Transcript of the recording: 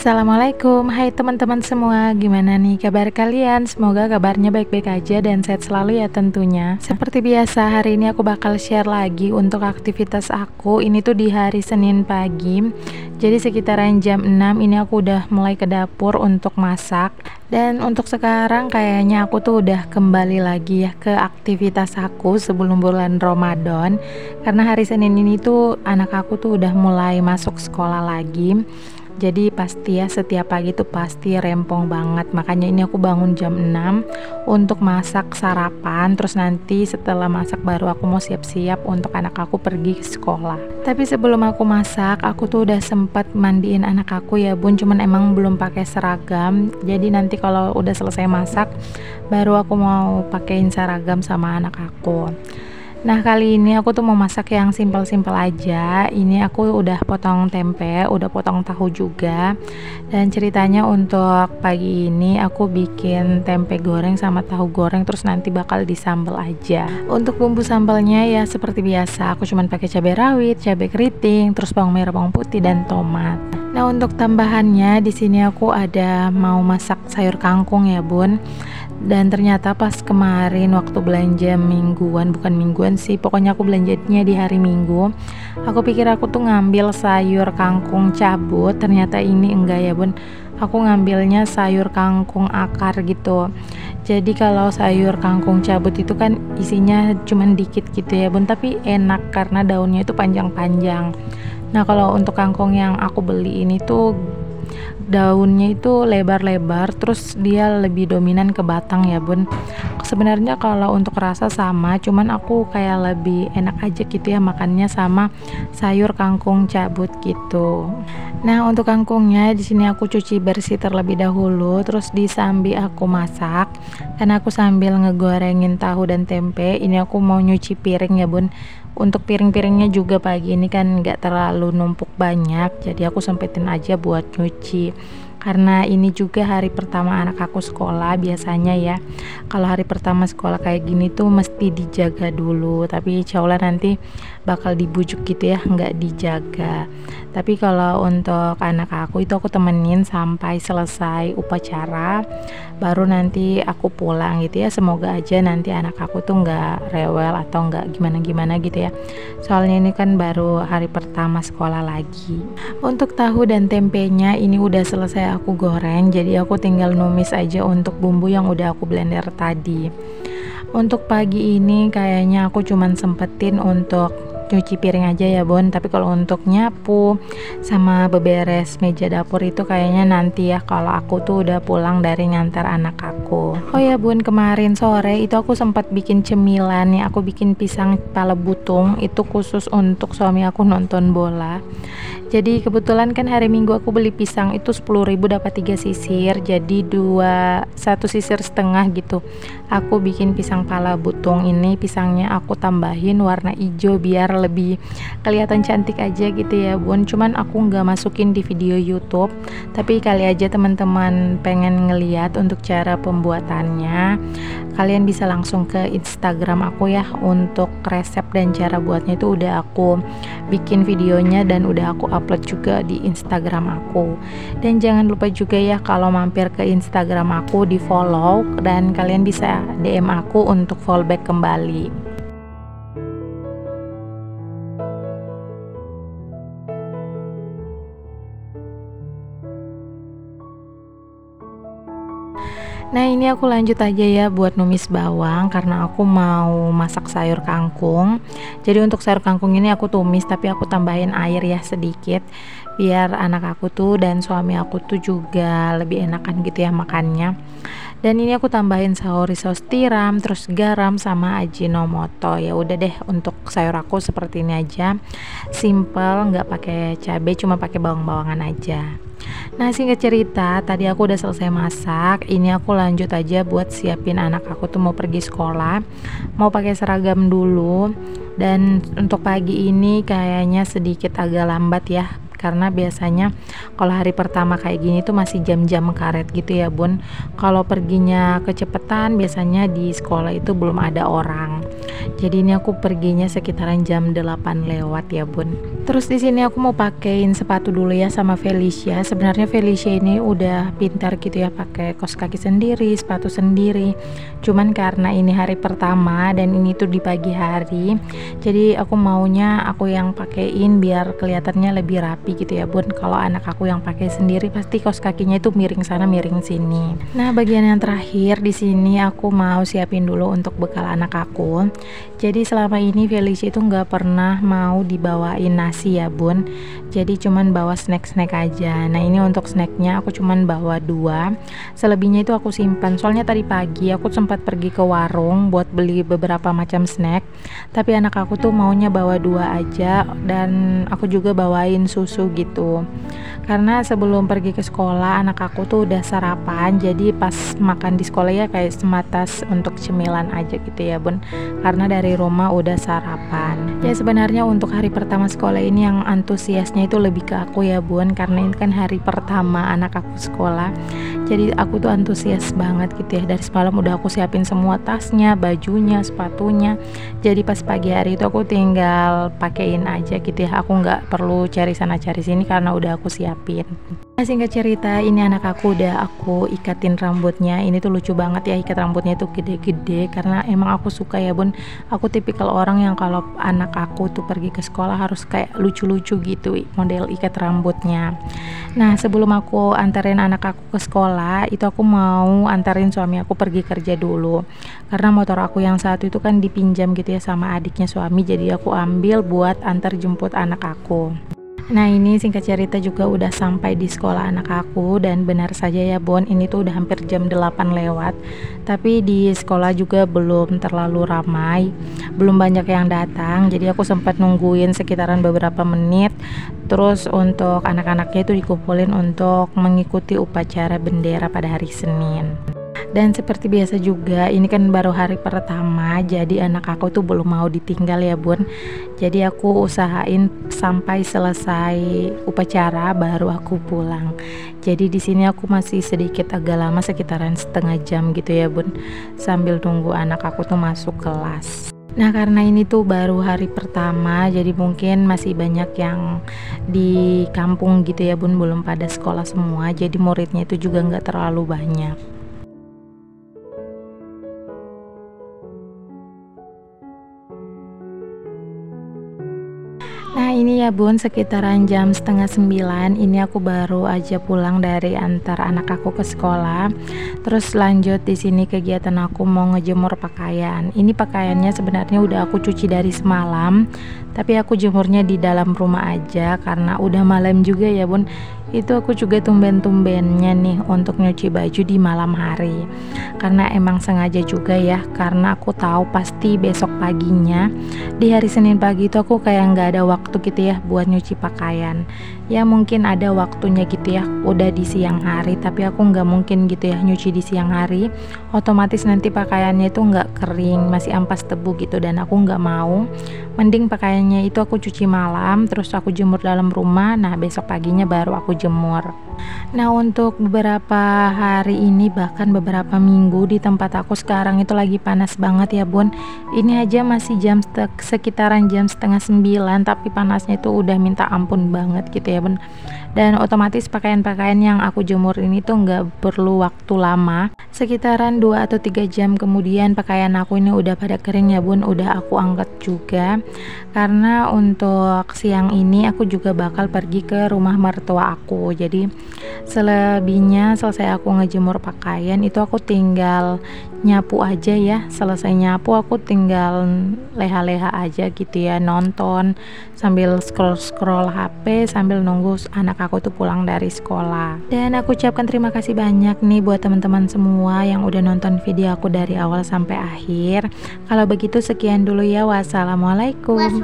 Assalamualaikum, hai teman-teman semua. Gimana nih kabar kalian? Semoga kabarnya baik-baik aja dan sehat selalu ya tentunya. Seperti biasa, hari ini aku bakal share lagi untuk aktivitas aku. Ini tuh di hari Senin pagi. Jadi sekitaran jam 6 ini aku udah mulai ke dapur untuk masak. Dan untuk sekarang kayaknya aku tuh udah kembali lagi ya ke aktivitas aku sebelum bulan Ramadan. Karena hari Senin ini tuh anak aku tuh udah mulai masuk sekolah lagi. Jadi pasti ya setiap pagi tuh pasti rempong banget. Makanya ini aku bangun jam 6 untuk masak sarapan. Terus nanti setelah masak baru aku mau siap-siap untuk anak aku pergi ke sekolah. Tapi sebelum aku masak, aku tuh udah sempat mandiin anak aku ya bun. Cuman emang belum pakai seragam. Jadi nanti kalau udah selesai masak baru aku mau pakein seragam sama anak aku. Nah kali ini aku tuh mau masak yang simpel-simpel aja. Ini aku udah potong tempe, udah potong tahu juga. Dan ceritanya untuk pagi ini aku bikin tempe goreng sama tahu goreng, terus nanti bakal disambel aja. Untuk bumbu sambelnya ya seperti biasa, aku cuman pakai cabai rawit, cabai keriting, terus bawang merah, bawang putih dan tomat. Nah untuk tambahannya di sini aku ada mau masak sayur kangkung ya bun. Dan ternyata pas kemarin waktu belanja mingguan, bukan mingguan sih, pokoknya aku belanjanya di hari Minggu, aku pikir aku tuh ngambil sayur kangkung cabut, ternyata ini enggak ya bun, aku ngambilnya sayur kangkung akar gitu. Jadi kalau sayur kangkung cabut itu kan isinya cuman dikit gitu ya bun, tapi enak karena daunnya itu panjang-panjang. Nah kalau untuk kangkung yang aku beli ini tuh daunnya itu lebar-lebar, terus dia lebih dominan ke batang ya bun. Sebenarnya kalau untuk rasa sama, cuman aku kayak lebih enak aja gitu ya makannya sama sayur kangkung cabut gitu. Nah untuk kangkungnya di sini aku cuci bersih terlebih dahulu, terus disambi aku masak. Karena aku sambil ngegorengin tahu dan tempe, ini aku mau nyuci piring ya bun. Untuk piring-piringnya juga pagi ini kan nggak terlalu numpuk banyak, jadi aku sempetin aja buat nyuci. Karena ini juga hari pertama anak aku sekolah. Biasanya ya kalau hari pertama sekolah kayak gini tuh mesti dijaga dulu, tapi insya Allah nanti bakal dibujuk gitu ya, nggak dijaga. Tapi kalau untuk anak aku itu aku temenin sampai selesai upacara, baru nanti aku pulang gitu ya. Semoga aja nanti anak aku tuh nggak rewel atau nggak gimana-gimana gitu ya, soalnya ini kan baru hari pertama sekolah lagi. Untuk tahu dan tempenya ini udah selesai aku goreng, jadi aku tinggal numis aja untuk bumbu yang udah aku blender tadi. Untuk pagi ini kayaknya aku cuman sempetin untuk cuci piring aja ya bun, tapi kalau untuk nyapu sama beberes meja dapur itu kayaknya nanti ya kalau aku tuh udah pulang dari ngantar anak aku. Oh ya bun, kemarin sore itu aku sempat bikin cemilan nih, aku bikin pisang kepala butung, itu khusus untuk suami aku nonton bola. Jadi kebetulan kan hari Minggu aku beli pisang itu 10.000 dapat 3 sisir, jadi 1 sisir setengah gitu. Aku bikin pisang pala butung ini, pisangnya aku tambahin warna hijau biar lebih kelihatan cantik aja gitu ya bun. Cuman aku nggak masukin di video YouTube, tapi kali aja teman-teman pengen ngeliat untuk cara pembuatannya, kalian bisa langsung ke Instagram aku ya. Untuk resep dan cara buatnya itu udah aku bikin videonya dan udah aku upload juga di Instagram aku. Dan jangan lupa juga ya kalau mampir ke Instagram aku di follow, dan kalian bisa DM aku untuk fallback kembali. Nah ini aku lanjut aja ya buat numis bawang karena aku mau masak sayur kangkung. Jadi untuk sayur kangkung ini aku tumis, tapi aku tambahin air ya sedikit biar anak aku tuh dan suami aku tuh juga lebih enakan gitu ya makannya. Dan ini aku tambahin saori saus tiram, terus garam sama ajinomoto. Ya udah deh, untuk sayur aku seperti ini aja, simple, nggak pakai cabai, cuma pakai bawang-bawangan aja. Nah singkat cerita, tadi aku udah selesai masak. Ini aku lanjut aja buat siapin anak aku tuh mau pergi sekolah, mau pakai seragam dulu. Dan untuk pagi ini kayaknya sedikit agak lambat ya, karena biasanya kalau hari pertama kayak gini tuh masih jam-jam karet gitu ya bun. Kalau perginya kecepatan biasanya di sekolah itu belum ada orang. Jadi ini aku perginya sekitaran jam 8 lewat ya bun. Terus di sini aku mau pakein sepatu dulu ya sama Felicia. Sebenarnya Felicia ini udah pintar gitu ya, pakai kaos kaki sendiri, sepatu sendiri. Cuman karena ini hari pertama dan ini tuh di pagi hari, jadi aku maunya aku yang pakein biar kelihatannya lebih rapi gitu ya bun. Kalau anak aku yang pakai sendiri pasti kaos kakinya itu miring sana miring sini. Nah bagian yang terakhir di sini aku mau siapin dulu untuk bekal anak aku. Jadi selama ini Felicia itu nggak pernah mau dibawain nasi ya bun, jadi cuman bawa snack-snack aja. Nah ini untuk snacknya aku cuman bawa 2, selebihnya itu aku simpan. Soalnya tadi pagi aku sempat pergi ke warung buat beli beberapa macam snack, tapi anak aku tuh maunya bawa 2 aja, dan aku juga bawain susu gitu. Karena sebelum pergi ke sekolah anak aku tuh udah sarapan, jadi pas makan di sekolah ya kayak sematas untuk cemilan aja gitu ya bun, karena dari rumah udah sarapan. Ya sebenarnya untuk hari pertama sekolah ini yang antusiasnya itu lebih ke aku ya bun, karena ini kan hari pertama anak aku sekolah, jadi aku tuh antusias banget gitu ya. Dari semalam udah aku siapin semua tasnya, bajunya, sepatunya, jadi pas pagi hari itu aku tinggal pakein aja gitu ya, aku nggak perlu cari sana cari sini karena udah aku siapin. Nah, singkat cerita ini anak aku udah aku ikatin rambutnya. Ini tuh lucu banget ya, ikat rambutnya tuh gede-gede karena emang aku suka ya bun. Aku tipikal orang yang kalau anak aku tuh pergi ke sekolah harus kayak lucu-lucu gitu model ikat rambutnya. Nah sebelum aku antarin anak aku ke sekolah itu aku mau antarin suami aku pergi kerja dulu, karena motor aku yang satu itu kan dipinjam gitu ya sama adiknya suami, jadi aku ambil buat antar jemput anak aku. Nah ini singkat cerita juga udah sampai di sekolah anak aku, dan benar saja ya Bon, ini tuh udah hampir jam 8 lewat, tapi di sekolah juga belum terlalu ramai, belum banyak yang datang, jadi aku sempat nungguin sekitaran beberapa menit. Terus untuk anak-anaknya itu dikumpulin untuk mengikuti upacara bendera pada hari Senin. Dan seperti biasa juga, ini kan baru hari pertama, jadi anak aku tuh belum mau ditinggal ya bun. Jadi aku usahain sampai selesai upacara baru aku pulang. Jadi di sini aku masih sedikit agak lama, sekitaran setengah jam gitu ya bun, sambil nunggu anak aku tuh masuk kelas. Nah karena ini tuh baru hari pertama, jadi mungkin masih banyak yang di kampung gitu ya bun, belum pada sekolah semua, jadi muridnya itu juga nggak terlalu banyak. Nah ini ya bun, sekitaran jam setengah 9 ini aku baru aja pulang dari antar anak aku ke sekolah. Terus lanjut di sini kegiatan aku mau ngejemur pakaian. Ini pakaiannya sebenarnya udah aku cuci dari semalam, tapi aku jemurnya di dalam rumah aja karena udah malam juga ya bun. Itu aku juga tumben-tumbennya nih untuk nyuci baju di malam hari, karena emang sengaja juga ya, karena aku tahu pasti besok paginya di hari Senin pagi itu aku kayak nggak ada waktu gitu ya buat nyuci pakaian. Ya mungkin ada waktunya gitu ya udah di siang hari, tapi aku nggak mungkin gitu ya nyuci di siang hari, otomatis nanti pakaiannya itu nggak kering, masih ampas debu gitu, dan aku nggak mau. Mending pakaiannya itu aku cuci malam terus aku jemur dalam rumah, nah besok paginya baru aku jemur. Nah untuk beberapa hari ini, bahkan beberapa minggu, di tempat aku sekarang itu lagi panas banget ya bun. Ini aja masih sekitaran jam setengah 9, tapi panasnya itu udah minta ampun banget gitu ya bun. Dan otomatis pakaian-pakaian yang aku jemur ini tuh nggak perlu waktu lama, sekitaran 2 atau 3 jam kemudian pakaian aku ini udah pada kering ya bun, udah aku angkat juga. Karena untuk siang ini aku juga bakal pergi ke rumah mertua aku, jadi selebihnya selesai aku ngejemur pakaian itu aku tinggal nyapu aja ya. Selesai nyapu aku tinggal leha-leha aja gitu ya, nonton sambil scroll HP sambil nunggu anak aku tuh pulang dari sekolah. Dan aku ucapkan terima kasih banyak nih buat teman-teman semua yang udah nonton video aku dari awal sampai akhir. Kalau begitu sekian dulu ya, wassalamualaikum.